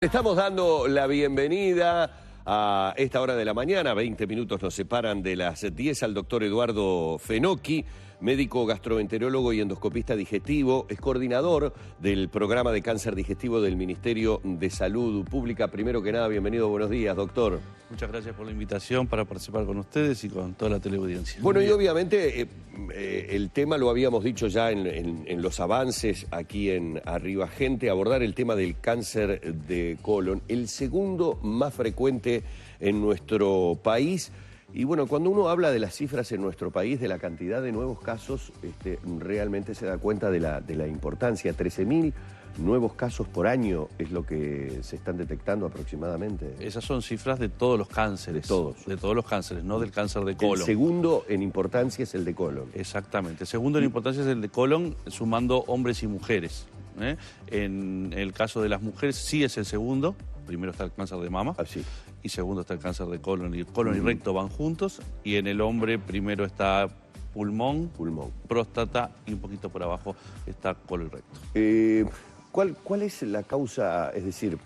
Estamos dando la bienvenida a esta hora de la mañana, 20 minutos nos separan de las 10, al doctor Eduardo Fenocchi, médico gastroenterólogo y endoscopista digestivo, es coordinador del programa de cáncer digestivo del Ministerio de Salud Pública. Primero que nada, bienvenido, buenos días, doctor. Muchas gracias por la invitación para participar con ustedes y con toda la teleaudiencia. Bueno, y obviamente el tema lo habíamos dicho ya en los avances aquí en Arriba Gente, abordar el tema del cáncer de colon, el segundo más frecuente en nuestro país. Y bueno, cuando uno habla de las cifras en nuestro país, de la cantidad de nuevos casos, realmente se da cuenta de la importancia. 13.000 nuevos casos por año es lo que se están detectando aproximadamente. Esas son cifras de todos los cánceres. De todos. De todos los cánceres, no del cáncer de colon. El segundo en importancia es el de colon. Exactamente. El segundo en importancia es el de colon, sumando hombres y mujeres. En el caso de las mujeres sí es el segundo. Primero está el cáncer de mama. Así. Y segundo está el cáncer de colon. Y colon y recto van juntos. Y en el hombre primero está pulmón, próstata y un poquito por abajo está colon y recto. ¿Cuál es la causa? Es decir,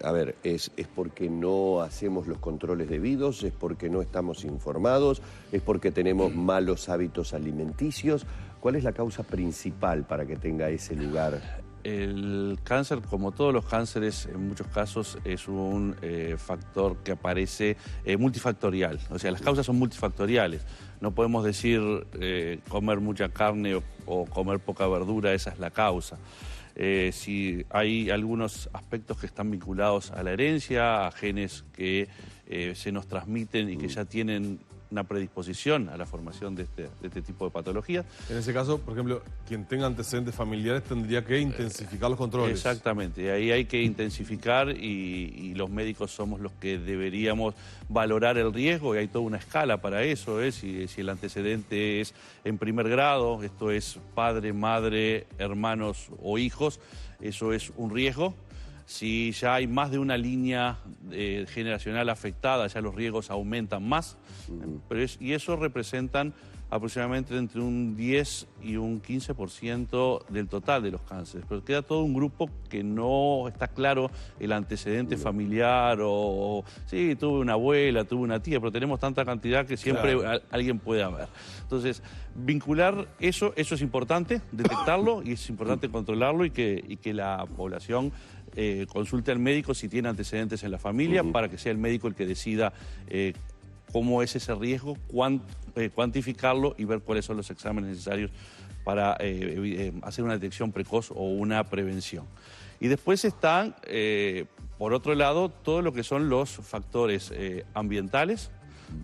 a ver, ¿es porque no hacemos los controles debidos? ¿Es porque no estamos informados? ¿Es porque tenemos malos hábitos alimenticios? ¿Cuál es la causa principal para que tenga ese lugar? El cáncer, como todos los cánceres, en muchos casos es un factor que aparece multifactorial. O sea, las causas son multifactoriales. No podemos decir comer mucha carne o comer poca verdura, esa es la causa. Si hay algunos aspectos que están vinculados a la herencia, a genes que se nos transmiten y que ya tienen una predisposición a la formación de este tipo de patologías. En ese caso, por ejemplo, quien tenga antecedentes familiares tendría que intensificar los controles. Exactamente, ahí hay que intensificar y los médicos somos los que deberíamos valorar el riesgo y hay toda una escala para eso. Si el antecedente es en primer grado, esto es padre, madre, hermanos o hijos, eso es un riesgo. Si ya hay más de una línea generacional afectada, ya los riesgos aumentan más. Y eso representan aproximadamente entre un 10 y un 15% del total de los cánceres. Pero queda todo un grupo que no está claro el antecedente familiar o sí, tuve una abuela, tuve una tía, pero tenemos tanta cantidad que siempre alguien puede haber. Entonces, vincular eso es importante, detectarlo y es importante controlarlo y que la población consulte al médico si tiene antecedentes en la familia para que sea el médico el que decida cómo es ese riesgo, cuantificarlo y ver cuáles son los exámenes necesarios para hacer una detección precoz o una prevención. Y después están, por otro lado, todo lo que son los factores ambientales,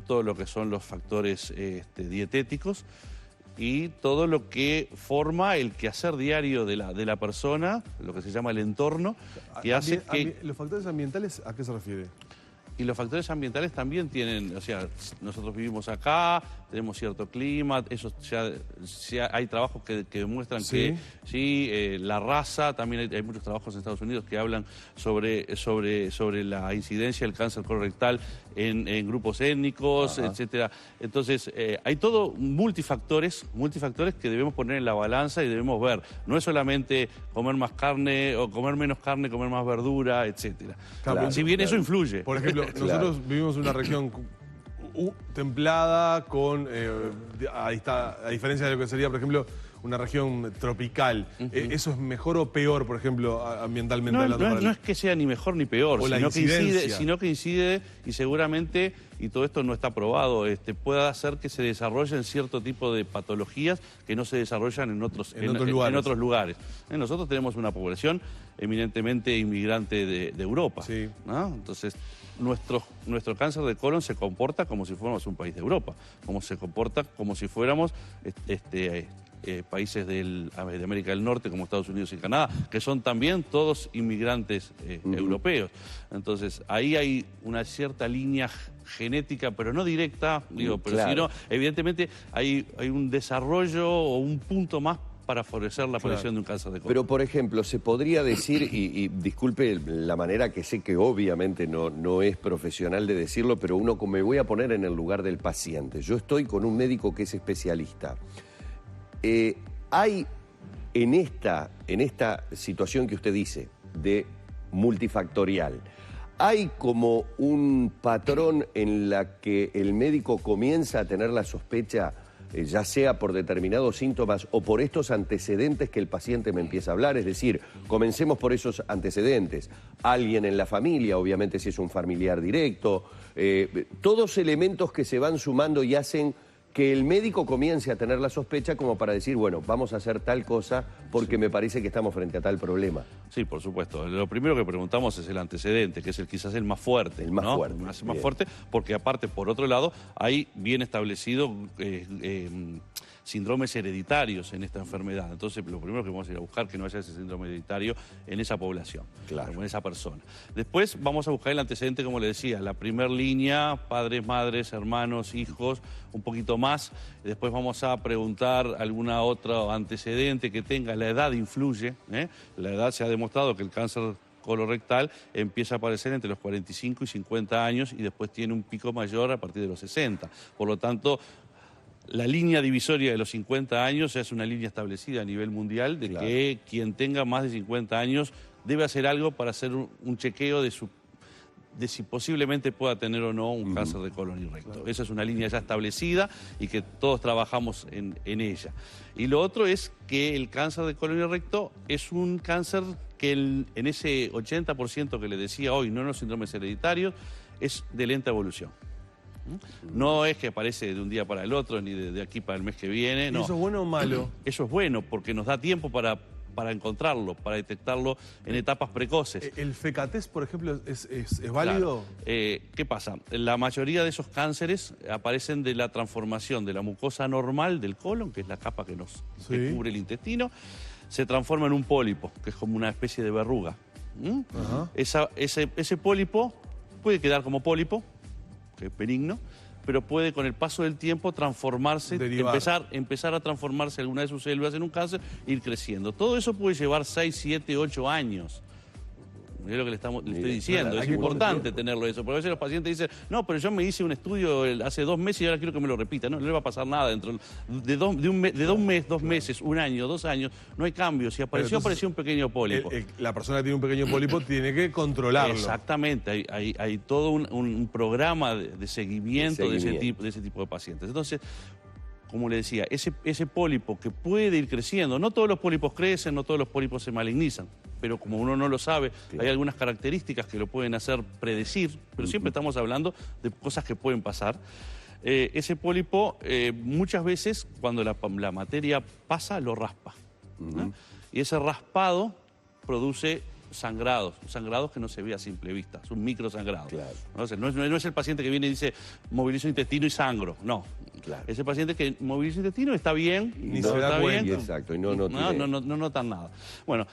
todo lo que son los factores dietéticos y todo lo que forma el quehacer diario de la persona, lo que se llama el entorno, que hace que... ¿Los factores ambientales a qué se refiere? Y los factores ambientales también tienen, o sea, nosotros vivimos acá, tenemos cierto clima, eso ya hay trabajos que demuestran que sí, la raza, también hay muchos trabajos en Estados Unidos que hablan sobre la incidencia del cáncer colorectal en grupos étnicos, etcétera. Entonces, hay todo multifactores que debemos poner en la balanza y debemos ver. No es solamente comer más carne o comer menos carne, comer más verdura, etcétera. Claro, si bien eso influye. Por ejemplo, nosotros vivimos en una región templada, a diferencia de lo que sería, por ejemplo, una región tropical. ¿Eso es mejor o peor, por ejemplo, ambientalmente hablando? No es que sea ni mejor ni peor, sino que incide y seguramente, y todo esto no está probado, pueda hacer que se desarrollen cierto tipo de patologías que no se desarrollan en otros lugares. Nosotros tenemos una población eminentemente inmigrante de Europa, ¿no? Entonces, nuestro cáncer de colon se comporta como si fuéramos un país de Europa, se comporta como si fuéramos países de América del Norte, como Estados Unidos y Canadá, que son también todos inmigrantes europeos. Entonces, ahí hay una cierta línea genética, pero no directa, pero sino, evidentemente, hay un desarrollo o un punto más para favorecer la aparición de un cáncer de colon. Pero, por ejemplo, se podría decir, y disculpe la manera que sé que obviamente no es profesional de decirlo, pero me voy a poner en el lugar del paciente. Yo estoy con un médico que es especialista. Hay en esta situación que usted dice de multifactorial. ¿Hay como un patrón en la que el médico comienza a tener la sospecha, ya sea por determinados síntomas o por estos antecedentes que el paciente me empieza a hablar? Es decir, comencemos por esos antecedentes. Alguien en la familia, obviamente si es un familiar directo, todos elementos que se van sumando y hacen que el médico comience a tener la sospecha como para decir, bueno, vamos a hacer tal cosa porque me parece que estamos frente a tal problema. Sí, por supuesto. Lo primero que preguntamos es el antecedente, que es quizás el más fuerte. El más fuerte. El más fuerte, porque aparte, por otro lado, hay bien establecido síndromes hereditarios en esta enfermedad. Entonces, lo primero que vamos a ir a buscar que no haya ese síndrome hereditario en esa población, claro, en esa persona. Después vamos a buscar el antecedente, como le decía, la primera línea, padres, madres, hermanos, hijos, un poquito más. Después vamos a preguntar alguna otra antecedente que tenga. La edad influye, ¿eh? La edad, se ha demostrado que el cáncer colorectal empieza a aparecer entre los 45 y 50 años y después tiene un pico mayor a partir de los 60. Por lo tanto, la línea divisoria de los 50 años es una línea establecida a nivel mundial de claro, que quien tenga más de 50 años debe hacer algo para hacer un chequeo de si posiblemente pueda tener o no un cáncer de colon y recto. Claro. Esa es una línea ya establecida y que todos trabajamos en ella. Y lo otro es que el cáncer de colon y recto es un cáncer que en ese 80% que le decía hoy, no en los síndromes hereditarios, es de lenta evolución. No es que aparece de un día para el otro, ni de aquí para el mes que viene. ¿Y no. eso es bueno o malo? Eso es bueno, porque nos da tiempo para encontrarlo, para detectarlo en etapas precoces. ¿El FECATES, por ejemplo, es válido? Claro. ¿Qué pasa? La mayoría de esos cánceres aparecen de la transformación de la mucosa normal del colon, que es la capa que que cubre el intestino, se transforma en un pólipo, que es como una especie de verruga. Ese pólipo puede quedar como pólipo, que es benigno, pero puede con el paso del tiempo transformarse, empezar a transformarse alguna de sus células en un cáncer e ir creciendo. Todo eso puede llevar 6, 7, 8 años. Es lo que le estoy diciendo, es importante tenerlo eso, porque a veces los pacientes dicen, no, pero yo me hice un estudio hace 2 meses y ahora quiero que me lo repita. No le va a pasar nada dentro de 2 meses, 1 año, 2 años, no hay cambio. Si apareció, apareció un pequeño pólipo. La persona que tiene un pequeño pólipo tiene que controlarlo. Exactamente, hay todo un programa de seguimiento de ese tipo de pacientes. Entonces, como le decía, ese pólipo que puede ir creciendo, no todos los pólipos crecen, no todos los pólipos se malignizan, pero como uno no lo sabe, hay algunas características que lo pueden hacer predecir, pero siempre estamos hablando de cosas que pueden pasar. Ese pólipo muchas veces cuando la materia pasa lo raspa, y ese raspado produce sangrados que no se ve a simple vista, es un microsangrado. Claro. No es el paciente que viene y dice movilizo intestino y sangro, no. Claro. Ese paciente que moviliza intestino está bien, ni se da cuenta. Exacto, y no notan nada. Bueno,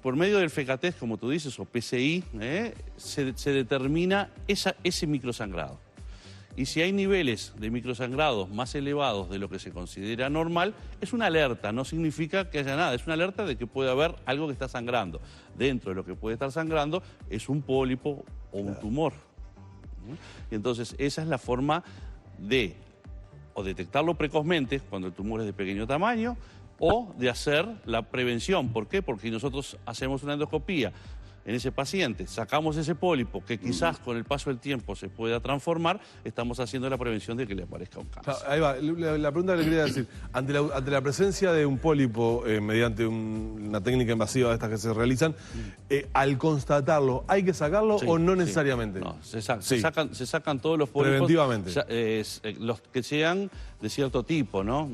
por medio del FECATES, como tú dices, o PCI, se determina ese microsangrado. Y si hay niveles de microsangrados más elevados de lo que se considera normal, es una alerta, no significa que haya nada, es una alerta de que puede haber algo que está sangrando. Dentro de lo que puede estar sangrando es un pólipo o un tumor. Y entonces esa es la forma de o detectarlo precozmente cuando el tumor es de pequeño tamaño o de hacer la prevención. ¿Por qué? Porque si nosotros hacemos una endoscopía en ese paciente, sacamos ese pólipo que quizás con el paso del tiempo se pueda transformar, estamos haciendo la prevención de que le aparezca un cáncer. Claro, ahí va, la pregunta que le quería decir, ante la presencia de un pólipo mediante una técnica invasiva de estas que se realizan, al constatarlo, ¿hay que sacarlo o no necesariamente? No, se sacan todos los pólipos. Preventivamente. Los que sean de cierto tipo, ¿no?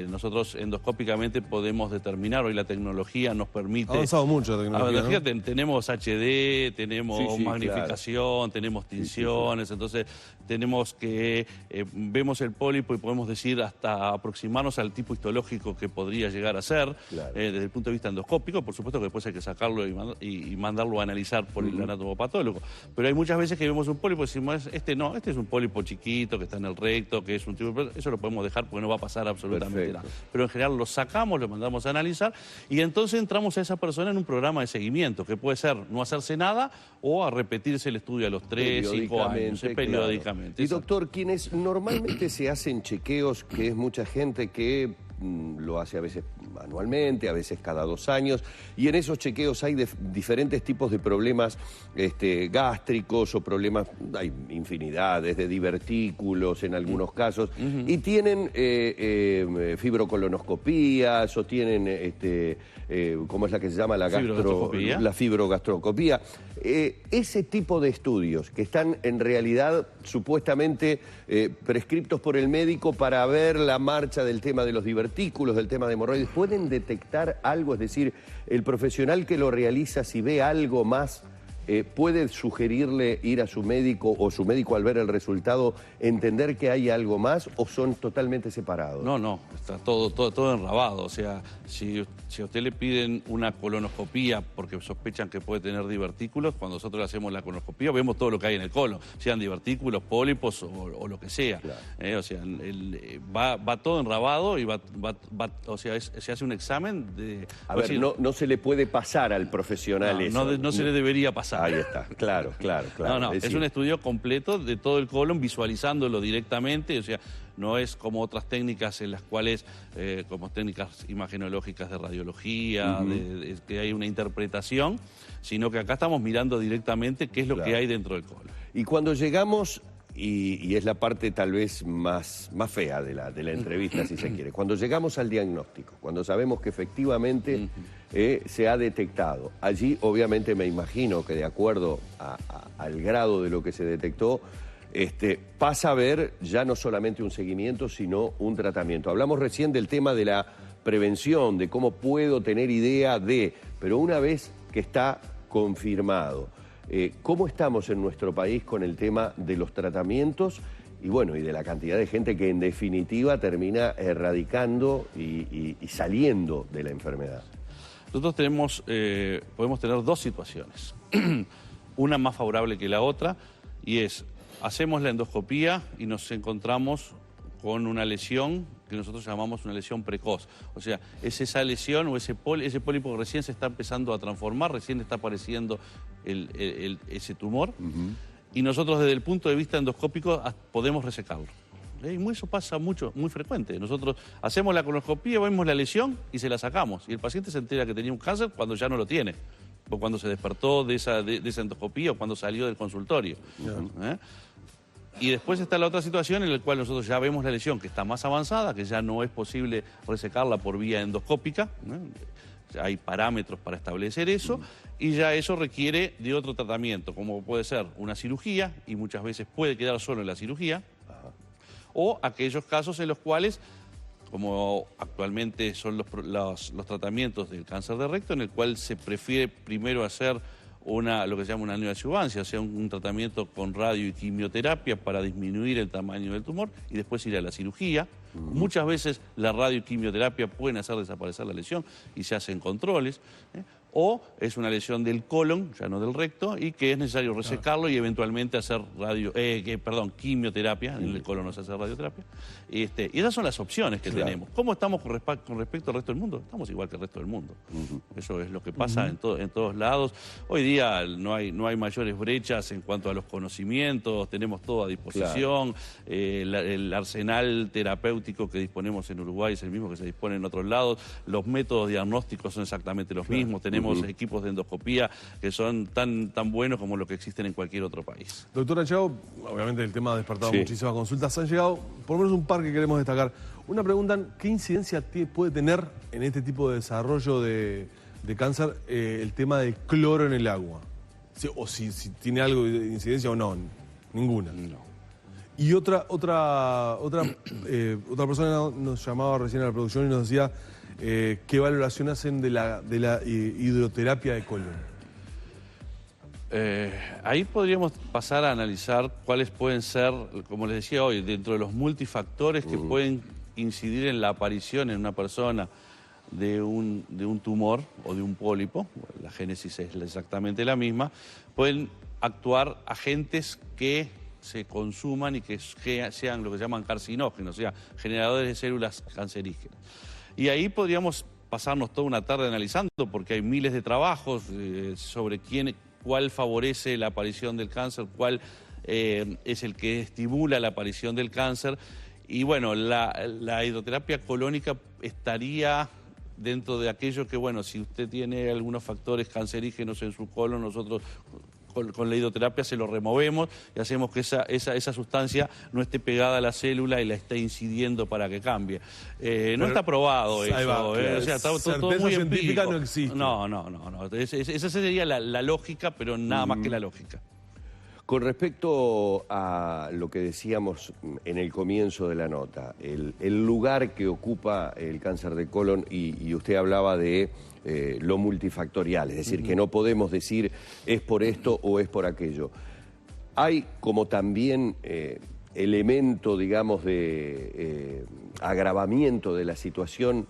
Nosotros endoscópicamente podemos determinar, hoy la tecnología nos permite... Ha avanzado mucho la tecnología, ¿no? Tenemos HD, tenemos magnificación, tenemos tinciones, entonces tenemos que... vemos el pólipo y podemos decir hasta aproximarnos al tipo histológico que podría llegar a ser, desde el punto de vista endoscópico. Por supuesto que después hay que sacarlo y mandarlo a analizar por el anatomopatólogo. Pero hay muchas veces que vemos un pólipo y decimos, este es un pólipo chiquito que está en el recto, que es un tipo... Eso lo podemos dejar porque no va a pasar absolutamente nada. Pero en general lo sacamos, lo mandamos a analizar y entonces entramos a esa persona en un programa de seguimiento, que puede ser no hacerse nada o a repetirse el estudio a los 3, 5 años, periódicamente. Y doctor, quienes normalmente se hacen chequeos, que es mucha gente que lo hace a veces anualmente, a veces cada 2 años, y en esos chequeos hay diferentes tipos de problemas gástricos o problemas, hay infinidades de divertículos en algunos casos, y tienen fibrocolonoscopías o tienen, ¿cómo es la que se llama? La fibrogastroscopía. Ese tipo de estudios que están en realidad supuestamente prescriptos por el médico para ver la marcha del tema de los divertículos, del tema de hemorroides, ¿pueden detectar algo? Es decir, el profesional que lo realiza, si ve algo más, ¿puede sugerirle ir a su médico o su médico al ver el resultado entender que hay algo más o son totalmente separados? No, está todo enrabado. O sea, si a usted le piden una colonoscopía porque sospechan que puede tener divertículos, cuando nosotros le hacemos la colonoscopía vemos todo lo que hay en el colon, sean divertículos, pólipos o lo que sea. Claro. O sea, va todo enrabado y o sea, se hace un examen de... A ver, no se le puede pasar al profesional eso. No se le debería pasar. Ahí está, claro. No, es un estudio completo de todo el colon, visualizándolo directamente, o sea, no es como otras técnicas en las cuales, como técnicas imagenológicas de radiología, que hay una interpretación, sino que acá estamos mirando directamente qué es lo que hay dentro del colon. Y cuando llegamos, y es la parte tal vez más fea de la entrevista, si se quiere, cuando llegamos al diagnóstico, cuando sabemos que efectivamente se ha detectado, allí obviamente me imagino que de acuerdo al grado de lo que se detectó, pasa a ver ya no solamente un seguimiento, sino un tratamiento. Hablamos recién del tema de la prevención, de cómo puedo tener idea de, pero una vez que está confirmado, ¿cómo estamos en nuestro país con el tema de los tratamientos y bueno, y de la cantidad de gente que en definitiva termina erradicando y saliendo de la enfermedad? Nosotros podemos tener 2 situaciones, una más favorable que la otra, y es, hacemos la endoscopía y nos encontramos con una lesión que nosotros llamamos una lesión precoz. O sea, es esa lesión o ese pólipo que recién se está empezando a transformar, recién está apareciendo ese tumor, y nosotros desde el punto de vista endoscópico podemos resecarlo. Y eso pasa muy frecuente. Nosotros hacemos la colonoscopía, vemos la lesión y se la sacamos. Y el paciente se entera que tenía un cáncer cuando ya no lo tiene, o cuando se despertó de esa endoscopía o cuando salió del consultorio. Y después está la otra situación en la cual nosotros ya vemos la lesión que está más avanzada, que ya no es posible resecarla por vía endoscópica. Ya hay parámetros para establecer eso, y ya eso requiere de otro tratamiento, como puede ser una cirugía, y muchas veces puede quedar solo en la cirugía, o aquellos casos en los cuales, como actualmente son los tratamientos del cáncer de recto, en el cual se prefiere primero hacer lo que se llama una neoadjuvancia, o sea, un tratamiento con radio y quimioterapia para disminuir el tamaño del tumor y después ir a la cirugía. Muchas veces la radio y quimioterapia pueden hacer desaparecer la lesión y se hacen controles. O es una lesión del colon, ya no del recto, y que es necesario resecarlo y eventualmente hacer quimioterapia. En el colon no se hace radioterapia. Y esas son las opciones que tenemos. ¿Cómo estamos con respecto al resto del mundo? Estamos igual que el resto del mundo. Eso es lo que pasa en todos lados. Hoy día no hay mayores brechas en cuanto a los conocimientos, tenemos todo a disposición. El arsenal terapéutico que disponemos en Uruguay es el mismo que se dispone en otros lados. Los métodos diagnósticos son exactamente los mismos. Tenemos equipos de endoscopía que son tan buenos como los que existen en cualquier otro país. Doctora Chago, obviamente el tema ha despertado muchísimas consultas. Han llegado por lo menos un par que queremos destacar. Una pregunta, ¿qué incidencia puede tener en este tipo de desarrollo de cáncer el tema del cloro en el agua? O si tiene algo de incidencia o no. Ninguna. No. Y otra persona nos llamaba recién a la producción y nos decía qué valoración hacen de la hidroterapia de colon. Ahí podríamos pasar a analizar cuáles pueden ser, como les decía hoy, dentro de los multifactores que pueden incidir en la aparición en una persona de un tumor o de un pólipo. La génesis es exactamente la misma. Pueden actuar agentes que se consuman y que sean lo que se llaman carcinógenos, o sea, generadores de células cancerígenas. Y ahí podríamos pasarnos toda una tarde analizando, porque hay miles de trabajos sobre cuál favorece la aparición del cáncer, cuál es el que estimula la aparición del cáncer. Y bueno, la hidroterapia colónica estaría dentro de aquello que, bueno, si usted tiene algunos factores cancerígenos en su colon, nosotros con la hidroterapia se lo removemos y hacemos que esa sustancia no esté pegada a la célula y la esté incidiendo para que cambie. No está probado eso. Claro. O sea, está todo muy científica empírico. no existe. No. Esa sería la lógica, pero nada más que la lógica. Con respecto a lo que decíamos en el comienzo de la nota, el lugar que ocupa el cáncer de colon, y usted hablaba de lo multifactorial, es decir, que no podemos decir es por esto o es por aquello. Hay como también elemento, digamos, de agravamiento de la situación,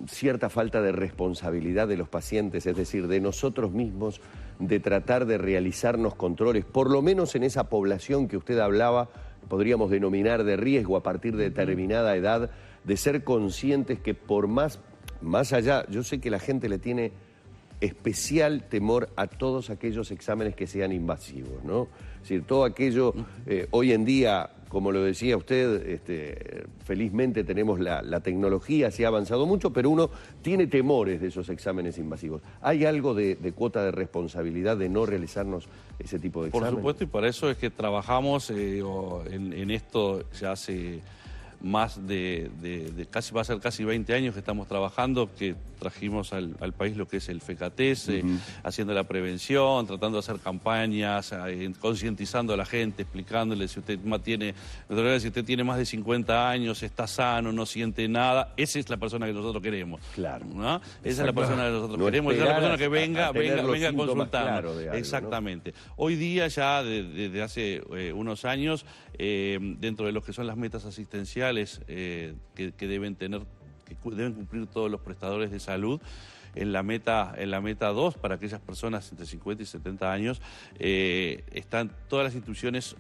cierta falta de responsabilidad de los pacientes, es decir, de nosotros mismos, de tratar de realizarnos controles, por lo menos en esa población que usted hablaba, podríamos denominar de riesgo a partir de determinada edad, de ser conscientes que por más allá, yo sé que la gente le tiene especial temor a todos aquellos exámenes que sean invasivos, ¿no? Es decir, todo aquello, hoy en día, como lo decía usted, felizmente tenemos la tecnología, se ha avanzado mucho, pero uno tiene temores de esos exámenes invasivos. ¿Hay algo de cuota de responsabilidad de no realizarnos ese tipo de exámenes? Por supuesto, y para eso es que trabajamos en esto ya hace más de casi, va a ser casi 20 años que estamos trabajando, que trajimos al país lo que es el FECATES, haciendo la prevención, tratando de hacer campañas, concientizando a la gente, explicándole si usted tiene más de 50 años, está sano, no siente nada, esa es la persona que nosotros queremos. Claro. ¿No? Esa es la persona que nosotros queremos, esa es la persona que venga a consultarnos. Exactamente. ¿No? Hoy día ya desde hace unos años, dentro de lo que son las metas asistenciales que deben cumplir todos los prestadores de salud, en la meta 2, para aquellas personas entre 50 y 70 años, están todas las instituciones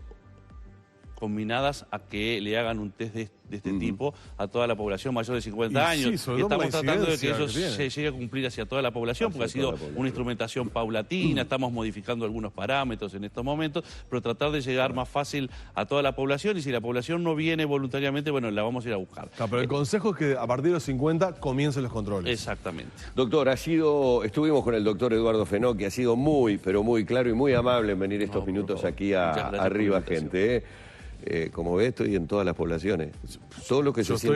combinadas a que le hagan un test de este tipo a toda la población mayor de 50 años. Sí, y estamos tratando de que eso se llegue a cumplir hacia toda la población, porque ha sido una instrumentación paulatina, estamos modificando algunos parámetros en estos momentos, pero tratar de llegar más fácil a toda la población, y si la población no viene voluntariamente, bueno, la vamos a ir a buscar. Claro, pero el consejo es que a partir de los 50 comiencen los controles. Exactamente. Doctor, estuvimos con el doctor Eduardo Fenó, que ha sido muy, pero muy claro y muy amable en venir estos minutos aquí a Arriba Gente. Como ves, estoy en todas las poblaciones. Todo lo que se siente